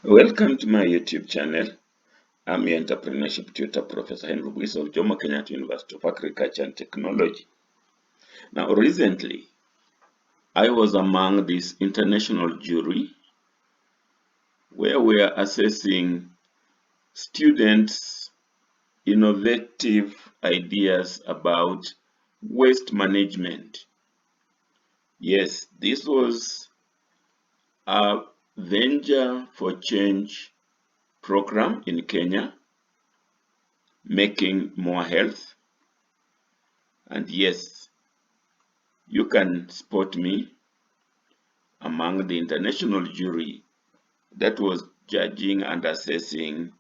Welcome to my YouTube channel. I'm your entrepreneurship tutor, Professor Henry Buis of Jomo Kenyatta University of Agriculture and Technology. Now, recently, I was among this international jury where we are assessing students' innovative ideas about waste management. Yes, this was a Venture for Change program in Kenya, making more health. And yes, you can spot me among the international jury that was judging and assessing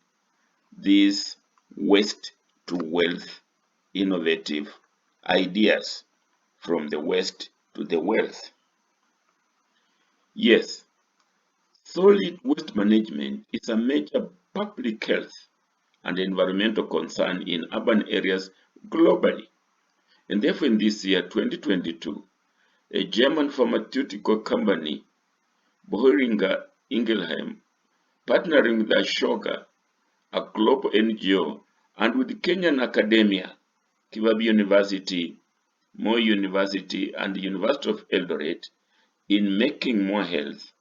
these waste to wealth innovative ideas from the waste to the wealth. Yes, solid waste management is a major public health and environmental concern in urban areas globally. And therefore, in this year, 2022, a German pharmaceutical company, Boehringer Ingelheim, partnering with Ashoka, a global NGO, and with Kenyan academia, Kibabi University, Moi University, and the University of Eldoret, in making more health,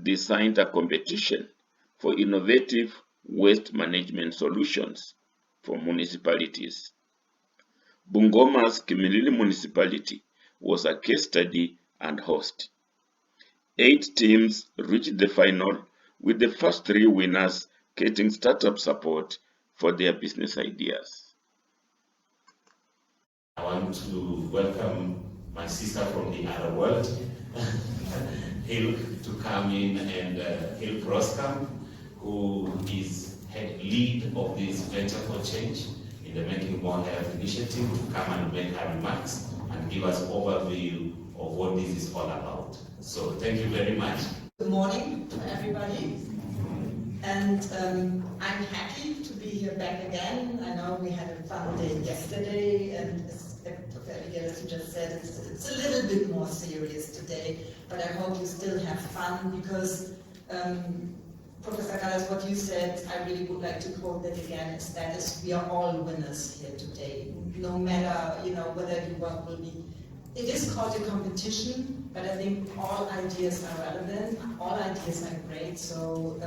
designed a competition for innovative waste management solutions for municipalities. Bungoma's Kimilili municipality was a case study and host. 8 teams reached the final, with the first 3 winners getting startup support for their business ideas. I want to welcome my sister from the other world, Hilk, to come in, and Hilk Roskam, who is head lead of this Venture for Change in the Making More Health initiative, to come and make her remarks and give us overview of what this is all about. So thank you very much. Good morning to everybody, and I'm happy to be here back again. I know we had a fun day yesterday, and as Dr. Abigail just said, it's a little bit more serious today, but I hope you still have fun, because Professor Gallas, what you said, I really would like to quote that again, is that we are all winners here today, no matter whether your work will be. It is called a competition, but I think all ideas are relevant, all ideas are great, so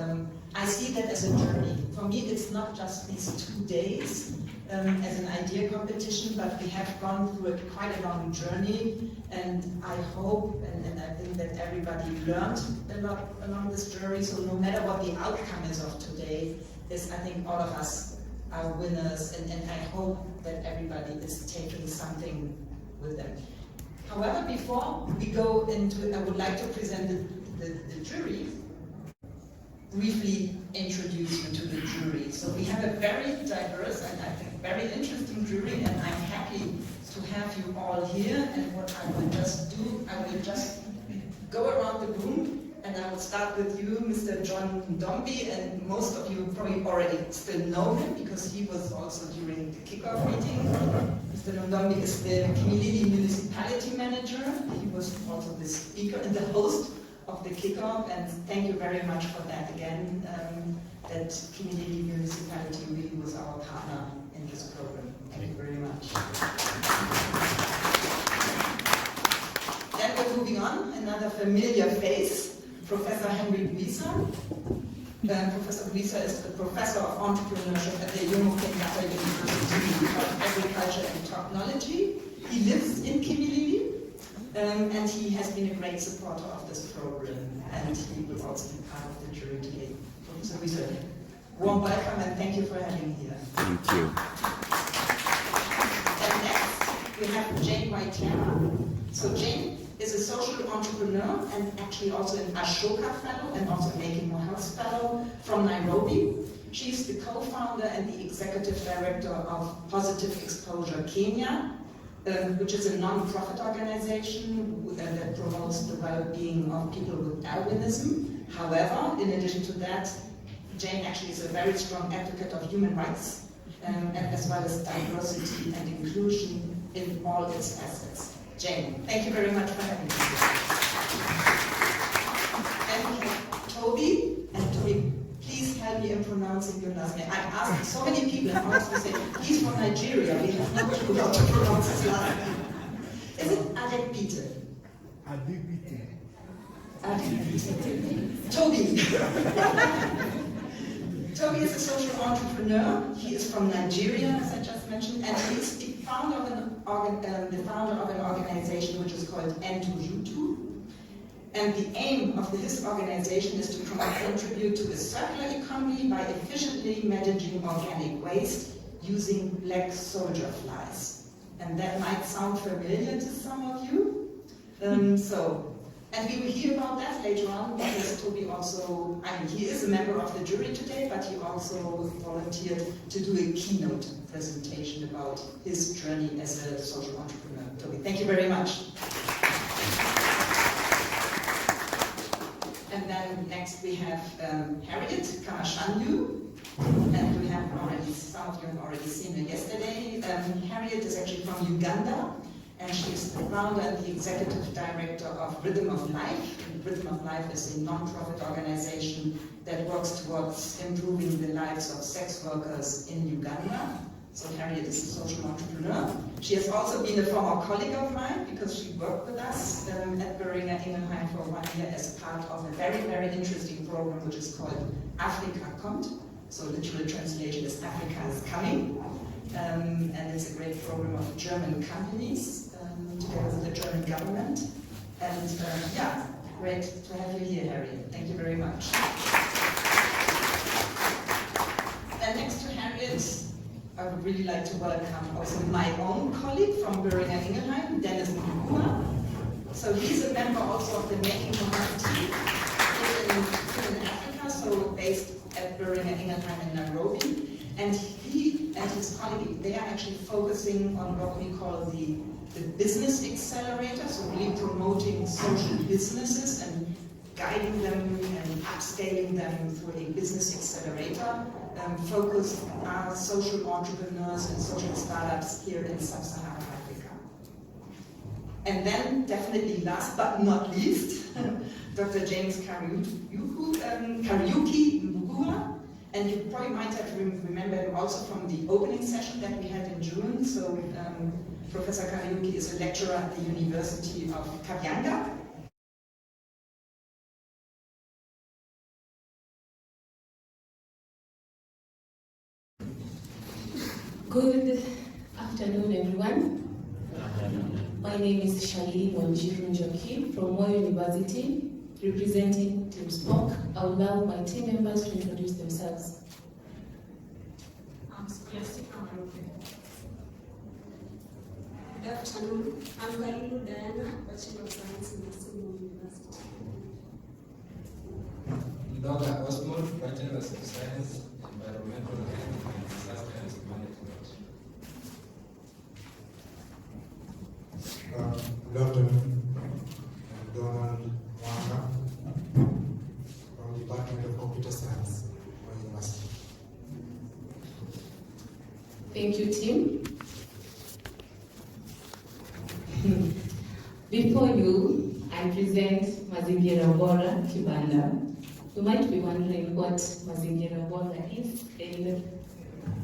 I see that as a journey. For me, it's not just these 2 days as an idea competition, but we have gone through quite a long journey, and I hope, and I think that everybody learned a lot along this journey, so no matter what the outcome is of today, I think all of us are winners, and I hope that everybody is taking something with them. However, before we go into it, I would like to present the jury, briefly introduce you to the jury. So we have a very diverse and I think very interesting jury, and I'm happy to have you all here. And what I will just do, I will just go around the room, and I will start with you, Mr. John Ndombi, and most of you probably already still know him because he was also during the kickoff meeting. Mr. Ndombi is the Kimilili municipality manager. He was also the speaker and the host of the kickoff, and thank you very much for that again, that Kimilili municipality really was our partner in this program. Thank you very much. Then we're moving on, another familiar face, Professor Henry Buis. Professor Buis is the Professor of Entrepreneurship at the Jomo Kenyatta University of Agriculture and Technology. He lives in Kimilili, and he has been a great supporter of this program, and he will also be part of the jury today. Professor Buis, warm welcome, and thank you for having me here. Thank you. And next, we have Jane Waitera. So Jane is a social entrepreneur and actually also an Ashoka Fellow and also Making More Health Fellow from Nairobi. She's the co-founder and the executive director of Positive Exposure Kenya, which is a non-profit organization that promotes the well-being of people with albinism. However, in addition to that, Jane actually is a very strong advocate of human rights, and as well as diversity and inclusion in all its facets. Jane, thank you very much for having me. And we have Toby, and Toby pronouncing your last name. I asked so many people, and also say, he's from Nigeria, we have no clue how to pronounce his last name. Is it Adekbite? Adekbite. Adekbite. Toby. Toby is a social entrepreneur. He is from Nigeria, as I just mentioned, and he's the founder of an organization which is called Entujutu. And the aim of this organization is to contribute to a circular economy by efficiently managing organic waste using black soldier flies. And that might sound familiar to some of you. And we will hear about that later on, because Toby also, he is a member of the jury today, but he also volunteered to do a keynote presentation about his journey as a social entrepreneur. Toby, thank you very much. And then next we have Harriet Kamashanyu, and we have already, some of you have already seen her yesterday. Harriet is actually from Uganda, and she's the founder and the executive director of Rhythm of Life. And Rhythm of Life is a non-profit organization that works towards improving the lives of sex workers in Uganda. So Harriet is a social entrepreneur. She has also been a former colleague of mine because she worked with us at Beringer Ingelheim for 1 year as part of a very, very interesting program which is called Afrika kommt. So literal translation is Africa is coming. And it's a great program of German companies together with the German government. And yeah, great to have you here, Harriet. Thank you very much. And next to Harriet, I would really like to welcome also my own colleague from Beringer Ingelheim, Dennis Mukuma. So he's a member also of the Making Community in Africa, so based at Beringer Ingelheim in Nairobi. And he and his colleague, they are actually focusing on what we call the business accelerator, so really promoting social businesses and guiding them and upscaling them through a business accelerator focused on social entrepreneurs and social startups here in sub-Saharan Africa. And then, definitely last but not least, Dr. James Kariuki Mbugua. And you probably might have remembered him also from the opening session that we had in June. So Professor Kariuki is a lecturer at the University of Kabyanga. Good afternoon, everyone. My name is Charlene Wanjiru Njoki from Moi University, representing Team Spock. I would love my team members to introduce themselves. I'm Scholastica Maruke. Good afternoon. I'm Karilu Diana, Bachelor of Science in Nasumu University. Dr. Osmond, Bachelor of Science, Environmental Health and Disaster Management. Good afternoon. I'm Donald Wanga from the Department of Computer Science, Moi University. Thank you, team. Before you, I present Mazingira Bora Kibanda. You might be wondering what Mazingira Bora is and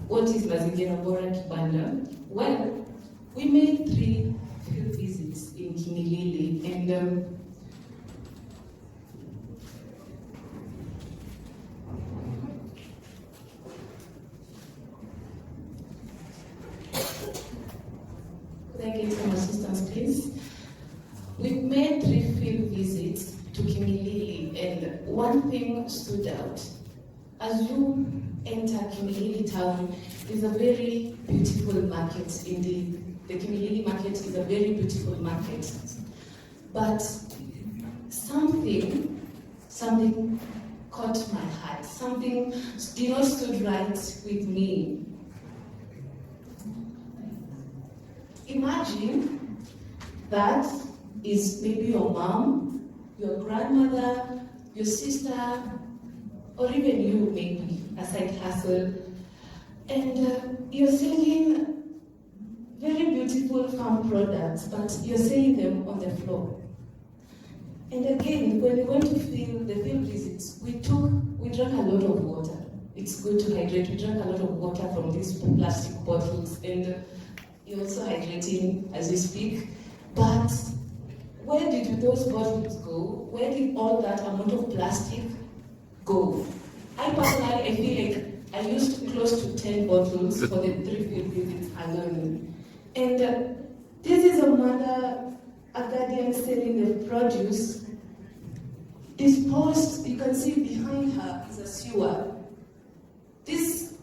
what is Mazingira Bora Kibanda. Well, we made 3 field visits in Kimilili, and could I get some assistance, please? We made 3 field visits to Kimilili, and one thing stood out. As you enter Kimilili town, it's a very beautiful market indeed. The Kimilili market is a very beautiful market. But something caught my heart. Something did not stood right with me. Imagine that is maybe your mom, your grandmother, your sister, or even you maybe, a side hustle, and you're selling very beautiful farm products, but you're selling them on the floor. And again, when we went to the field visits, we drank a lot of water. it's good to hydrate. We drank a lot of water from these plastic bottles, and you're also hydrating as we speak. But where did those bottles go? Where did all that amount of plastic go? I personally, I feel like I used close to 10 bottles for the 3 field visits alone. And this is a mother, a guardian selling the produce. This post, you can see behind her is a sewer. This,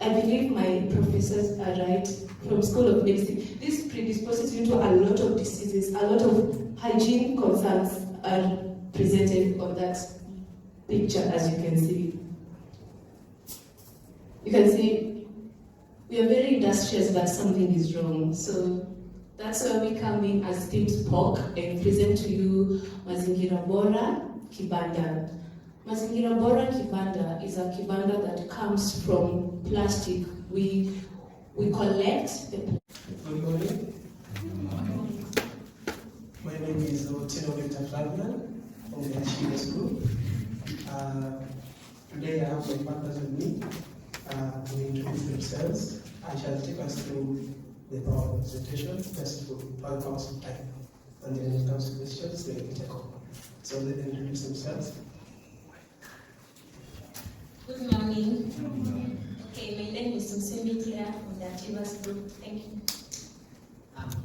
I believe my professors are right from School of Medicine. This predisposes you to a lot of diseases, a lot of hygiene concerns are presented on that picture, as you can see. You can see we are very industrious, but something is wrong. So that's where we come in as Team Spoke and present to you Mazingira Bora Kibanda. Mazingira Bora Kibanda is a kibanda that comes from plastic. We collect the. Good morning. My name is Otino Victor Flavian from the Achievers Group. Today I have my partners with me to introduce themselves. I shall take us through the power presentation just for 5 hours of time. And then when it comes to questions, they will take over. So let them introduce themselves. Good morning. Okay, my name is Susimi Claire from the Achievers Group. Thank you.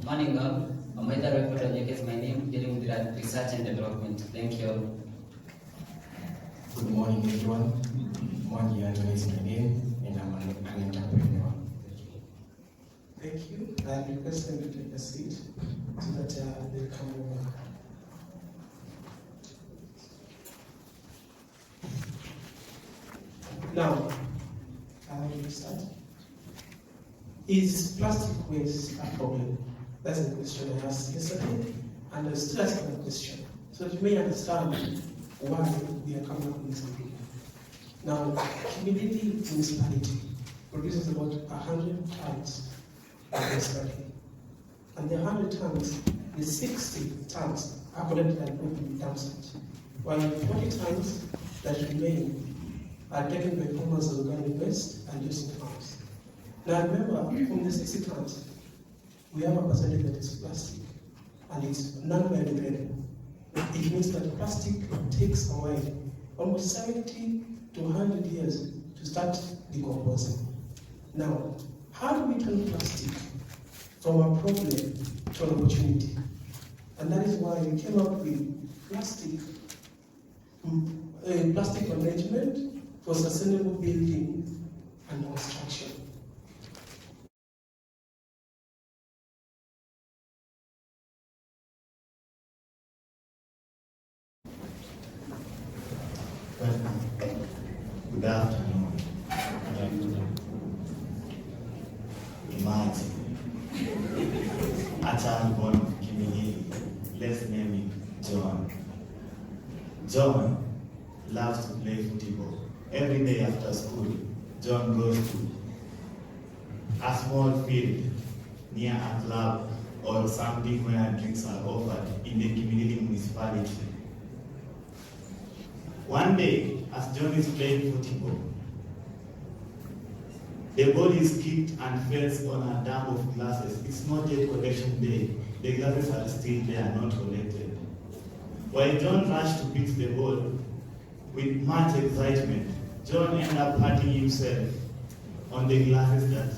Morning all. Omaida Reporter is my name, dealing with research and development. Thank you. Good morning, everyone. Mwangi Anthony is my name, and I'm an entrepreneur. Thank you. I request them to take a seat so that they come over. Now, I will start. Is plastic waste a problem? That's the question I asked yesterday, and I'm still asking the question, so that you may understand why we are coming up with this idea. Now, Kimilili municipality produces about 100 tons of waste per day. And the 100 tons, the 60 tons are collected and put in the dump site, while the 40 tons that remain are taken by farmers as organic waste and used in farms. Now remember, from the 60 tons, we have a percentage that is plastic, and it's non-biodegradable. It means that plastic takes a while, almost 70 to 100 years to start decomposing. Now, how do we turn plastic from a problem to an opportunity? And that is why we came up with plastic management for sustainable building and construction. Good afternoon. Imagine a child born of Kimilili, let's name him John. John loves to play football. Every day after school, John goes to a small field near a club or something where drinks are offered in the Kimilili municipality. One day, as John is playing football, the ball is kicked and falls on a dam of glasses. It's not yet collection day. The glasses are still there, not collected. While John rushed to pick the ball, with much excitement, John ended up hurting himself on the glasses that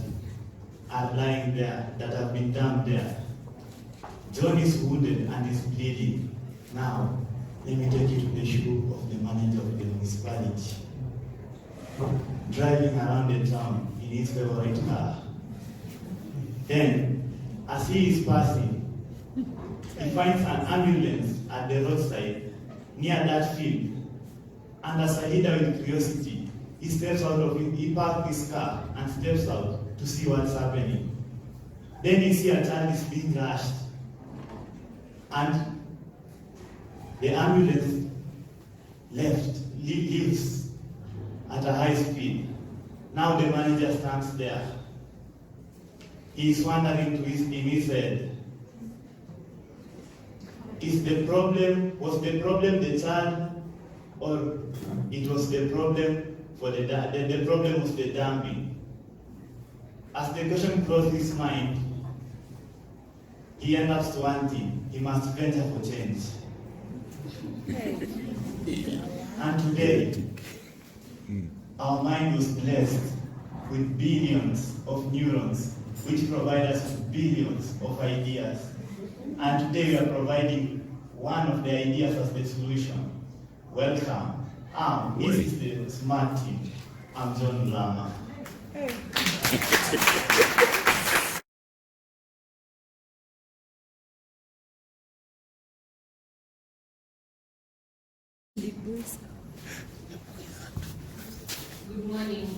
are lying there, that have been dumped there. John is wounded and is bleeding. Now, let me take you to the shoe of the manager of the municipality. Driving around the town in his favorite car. Then, as he is passing, he finds an ambulance at the roadside near that field. And as a leader with curiosity, he steps out of it, he parks his car and steps out to see what's happening. Then he sees a child is being rushed. And the ambulance leaves at a high speed. Now the manager stands there. He is wondering in his head, was the problem the child or it was the problem for the problem was the dumping. As the question crossed his mind, he ends up to one thing: he must venture for change. And today, our mind was blessed with billions of neurons, which provide us with billions of ideas. And today we are providing one of the ideas as the solution. Welcome. This is the SMART team. I'm John Lama. Good morning.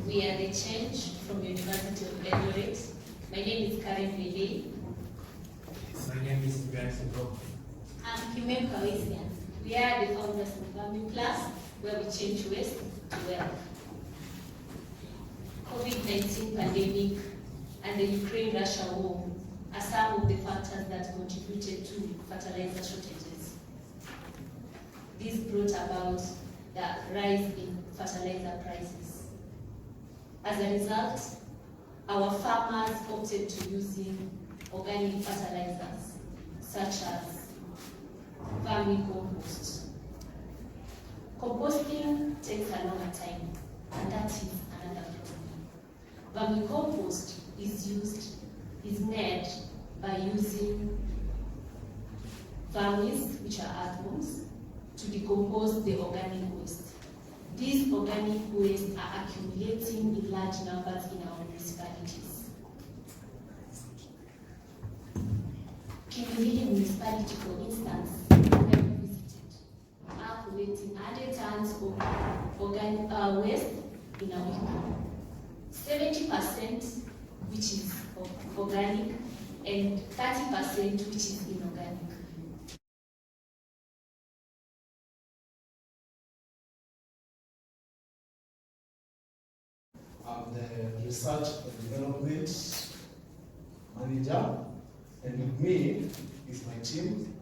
We are the change from University of Eldoret. My name is Karen Lili. My name is Grant Bro. I'm Kimem Kawesian. We are the founders of Farming Plus, where we change waste to wealth. COVID-19 pandemic and the Ukraine-Russia war are some of the factors that contributed to fertilizer shortages. This brought about the rise in fertilizer prices. As a result, our farmers opted to using organic fertilizers, such as vermicompost. Composting takes a longer time, and that is another problem. Vermicompost is made by using vermis, which are earthworms, to decompose the organic waste. These organic wastes are accumulating in large numbers in our municipalities. Kenyan municipality, for instance, where we visited, are collecting 100 tons of organic waste in a week. 70% which is organic and 30% which is inorganic. I'm the research and development manager, and with me is my team.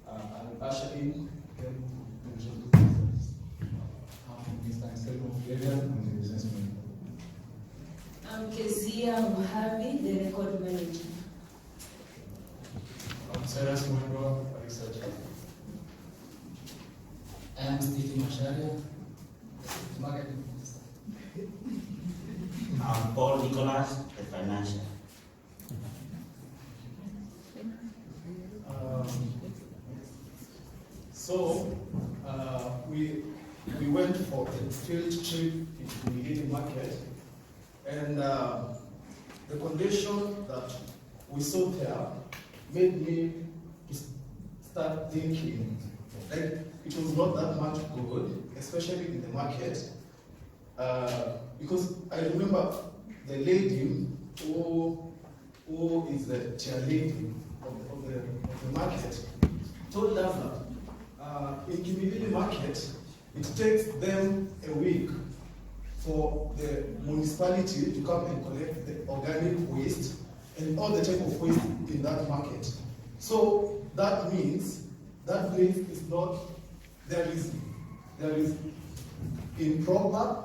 I'll usher in them to present the results. I'm Mr. Anselmo Flavia, I'm the business manager. I'm Kezia Muhabi, the record manager. I'm Cyrus Mwendo, a researcher. I am Stephen Masharia, marketing. I'm Paul Nicholas, the financial. We went for a field trip into the Guinea market, and the condition that we saw there made me to start thinking like it was not that much good, especially in the market, because I remember the lady who is the chairlady of the market told us that in Kimilili market, it takes them a week for the municipality to come and collect the organic waste and all the type of waste in that market. So that means that place is not, there is improper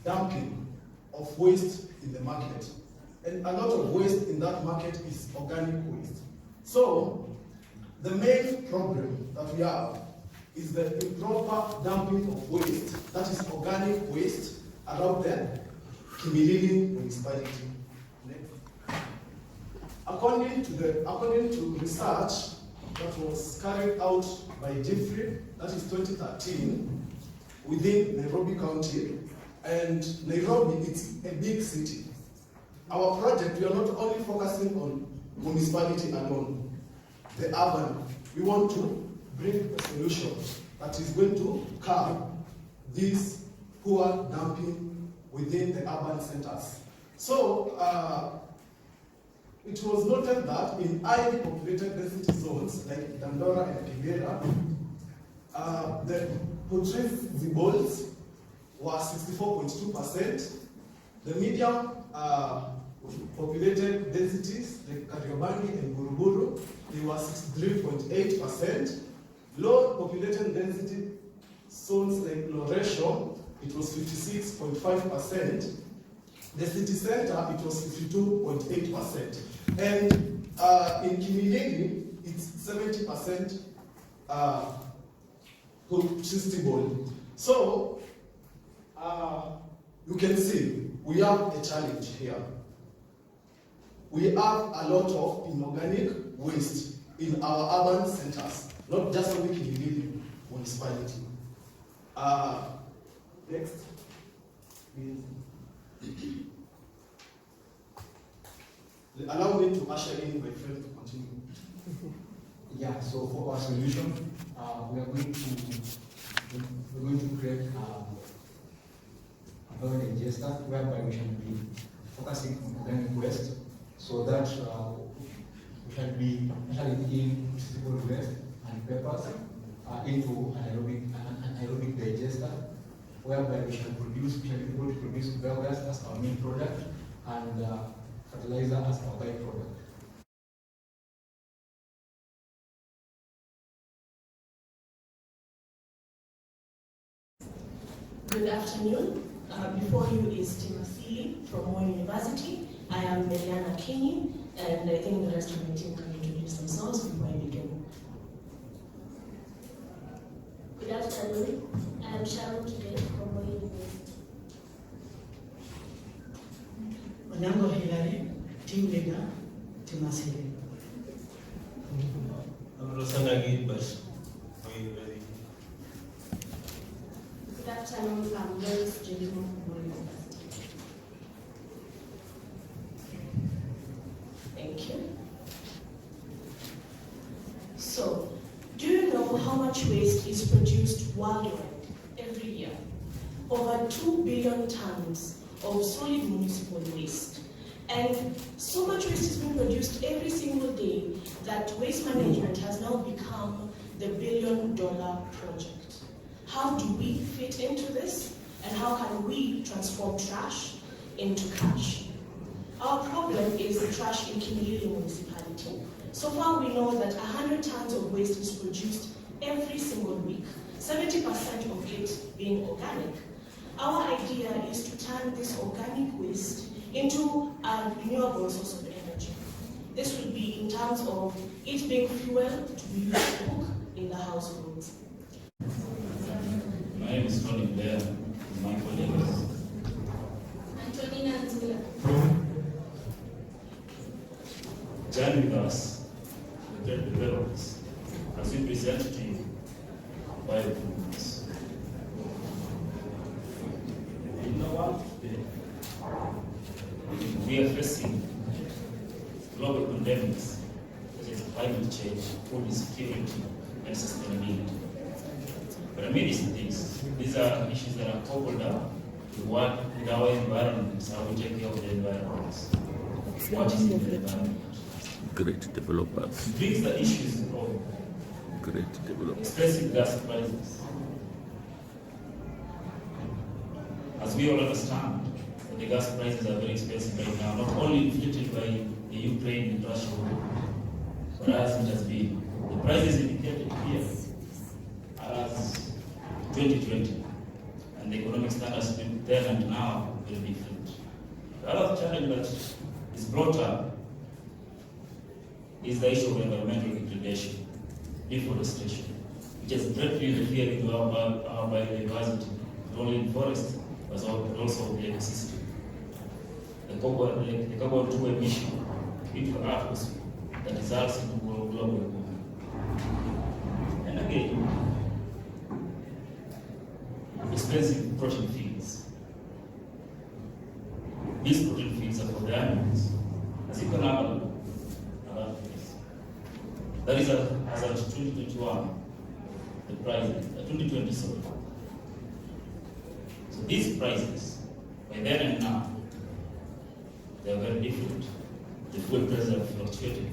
dumping of waste in the market. And a lot of waste in that market is organic waste. So the main problem that we have is the improper dumping of waste, that is organic waste, around the Kimilili municipality. According to research that was carried out by Jeffrey, that is 2013, within Nairobi County, and Nairobi is a big city. Our project, we are not only focusing on municipality alone, the urban. We want to bring a solution that is going to curb this poor dumping within the urban centers. So it was noted that in highly populated density zones like Dandora and Kibera, the potentials were 64.2%. The medium populated densities like Kariobangi and Buruburu, they were 63.8%. Low population density zones like Loresho, it was 56.5%. The city center, it was 52.8%. And in Kimilili, it's 70% sustainable. So, you can see, we have a challenge here. We have a lot of inorganic waste in our urban centers, not just only Kimilili municipality. Next, please. Allow me to usher in my friend to continue. Yeah, so for our solution, we're going to create a register whereby we shall be focusing on organic waste, so that we shall be in physical waste and papers into an aerobic digester, whereby we shall be able to produce biogas as our main product and fertilizer as our byproduct. Good afternoon. Before you is Timothy from Moi University. I am Meliana Kenyan, and I think the rest of my team can introduce themselves before I begin. Good afternoon. I am Sharon today from Moi University. Onyango Hilary, team leader, Timasili. I'm Rosana Gilbert, Moi University. Good afternoon. I'm Lois Jelimo from Moi University. Thank you. So, do you know how much waste is produced worldwide every year? Over 2 billion tons of solid municipal waste. And so much waste is being produced every single day that waste management has now become the billion-dollar project. How do we fit into this? And how can we transform trash into cash? Our problem is the trash in Kimilili municipality. So far we know that 100 tons of waste is produced every single week, 70% of it being organic. Our idea is to turn this organic waste into a renewable source of energy. This will be in terms of it being fuel to be used to cook in the households. My name is Tony Blair, my colleagues. Antonina Nzula. Join with us, the great developers, as we present to you biofuels. In the world today, we are facing global pandemics such as climate change, food insecurity, and sustainability. But amidst these are issues that are coupled up with our environment, how we take care of the environment. What is in the environment? Great developers. It brings the issues of Great developers. expensive gas prices. As we all understand, the gas prices are very expensive right now, not only inflated by the Ukraine and Russia war, but as it has been. The prices indicated here are as 2020, and the economic standards then and now will be different. The other challenge that is brought up is the issue of environmental degradation, deforestation, which has directly interfered with our biodiversity, not only in forest, but also the ecosystem. The carbon-2 emission into the atmosphere that results in global warming. And again, expensive protein feeds. These protein feeds are for the animals, as you can have that is as at 2021, the prices, 2020, sorry. So these prices, by then and now, they are very different. The fuel prices have fluctuated,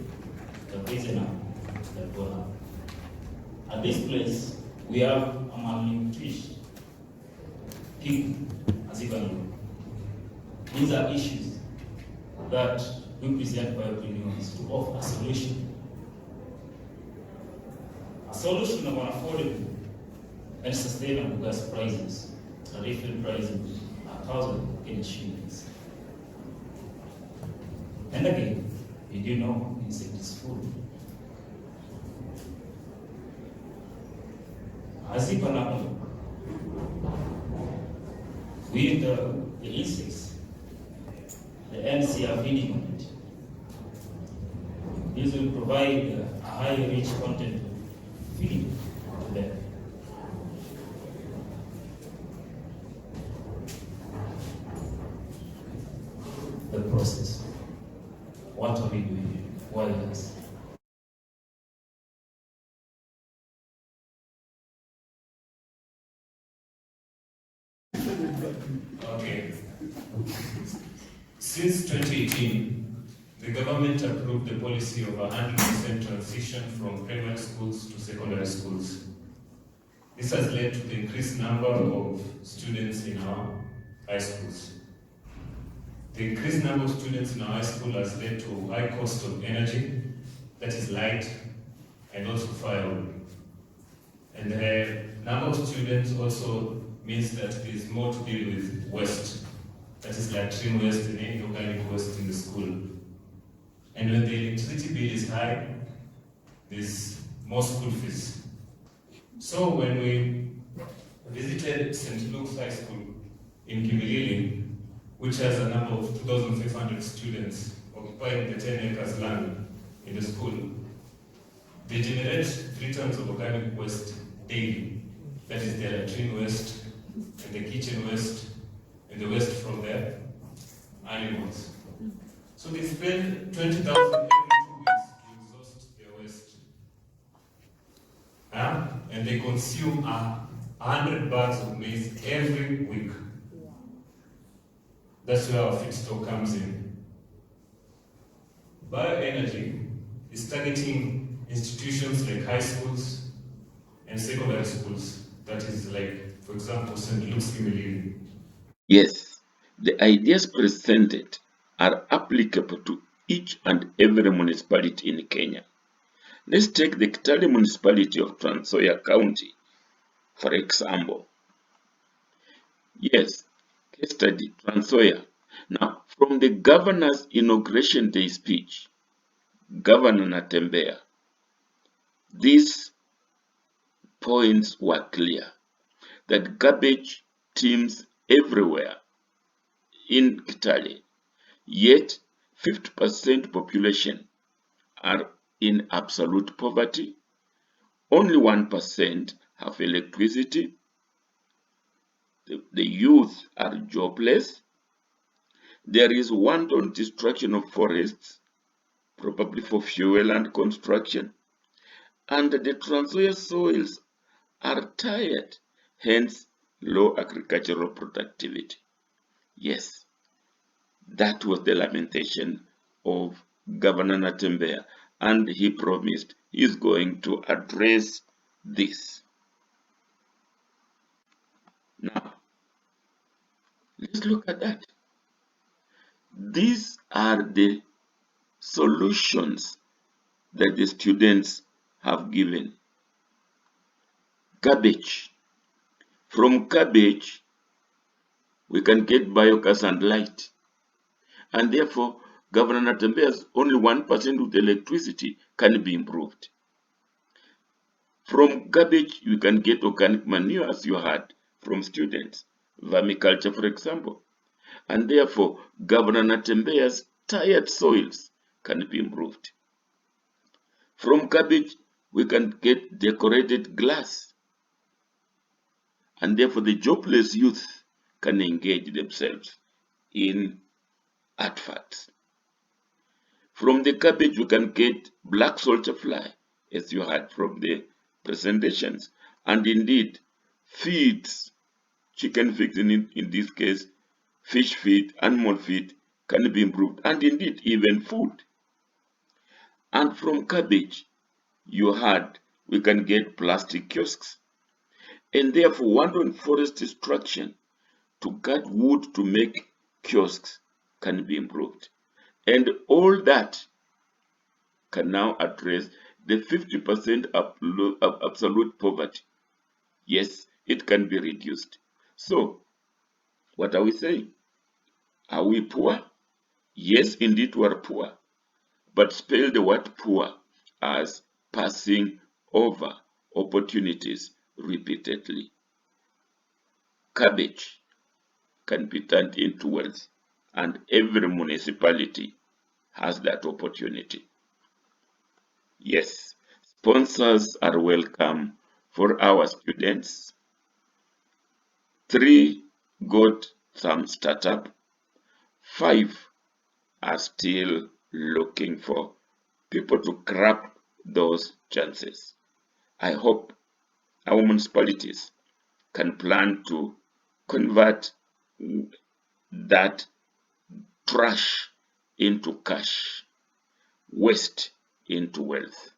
they've risen up, they've gone up. At this place, we have a malnutrition, pig, as you can look. These are issues that we present biopreneurs to offer a solution. A solution of an affordable and sustainable gas prices, a refill price of 1,000 Kenyan shillings. And again, did you know insect is food? As you can know, with the insects, the ants are feeding on it. This will provide a high rich content of feed to them. The process. What are we doing? Why us? Okay. Since 2018, the government approved the policy of 100% transition from primary schools to secondary schools. This has led to the increased number of students in our high schools. The increased number of students in our high school has led to high cost of energy, that is light, and also firewood. And the number of students also means that there is more to deal with waste, that is latrine waste and any organic waste in the school. And when the electricity bill is high, there's more school fees. So when we visited St. Luke's High School in Kimilili, which has a number of 2,500 students occupying the 10 acres land in the school, they generate 3 tons of organic waste daily. That is their latrine waste, and the kitchen waste, and the waste from their animals. So they spend 20,000 every 2 weeks to exhaust their waste. And they consume 100 bags of maize every week. That's where our feedstock comes in. Bioenergy is targeting institutions like high schools and secondary schools. That is like, for example, St. Luke's Kimilili. Yes, the ideas presented are applicable to each and every municipality in Kenya. Let's take the Kitale municipality of Trans Nzoia County, for example. Yes, case study, Trans Nzoia. Now, from the governor's inauguration day speech, Governor Natembeya, these points were clear, that garbage teems everywhere in Kitale, yet 50% population are in absolute poverty, only 1% have electricity, the youth are jobless, there is wanton destruction of forests, probably for fuel and construction, and the Trans Nzoia soils are tired, hence low agricultural productivity. Yes, that was the lamentation of Governor Natembeya, and he promised he is going to address this. Now, let's look at that. These are the solutions that the students have given. Garbage. From garbage, we can get biogas and light. And therefore, Governor Natembeya's only 1% of the electricity can be improved. From garbage, you can get organic manure, as you heard from students, vermiculture, for example. And therefore, Governor Natembeya's tired soils can be improved. From garbage, we can get decorated glass. And therefore, the jobless youth can engage themselves in artifacts. From the garbage, we can get black soldier fly, as you heard from the presentations. And indeed, feeds, chicken feeds in this case, fish feed, animal feed can be improved. And indeed, even food. And from garbage, you heard, we can get plastic kiosks. And therefore, wanton forest destruction to cut wood to make kiosks can be improved. And all that can now address the 50% absolute poverty. Yes, it can be reduced. So, what are we saying? Are we poor? Yes, indeed we are poor. But spell the word poor as passing over opportunities repeatedly. Cabbage can be turned into wealth, and every municipality has that opportunity. Yes, sponsors are welcome for our students. 3 got some startup. 5 are still looking for people to grab those chances. I hope our municipalities can plan to convert that trash into cash, waste into wealth.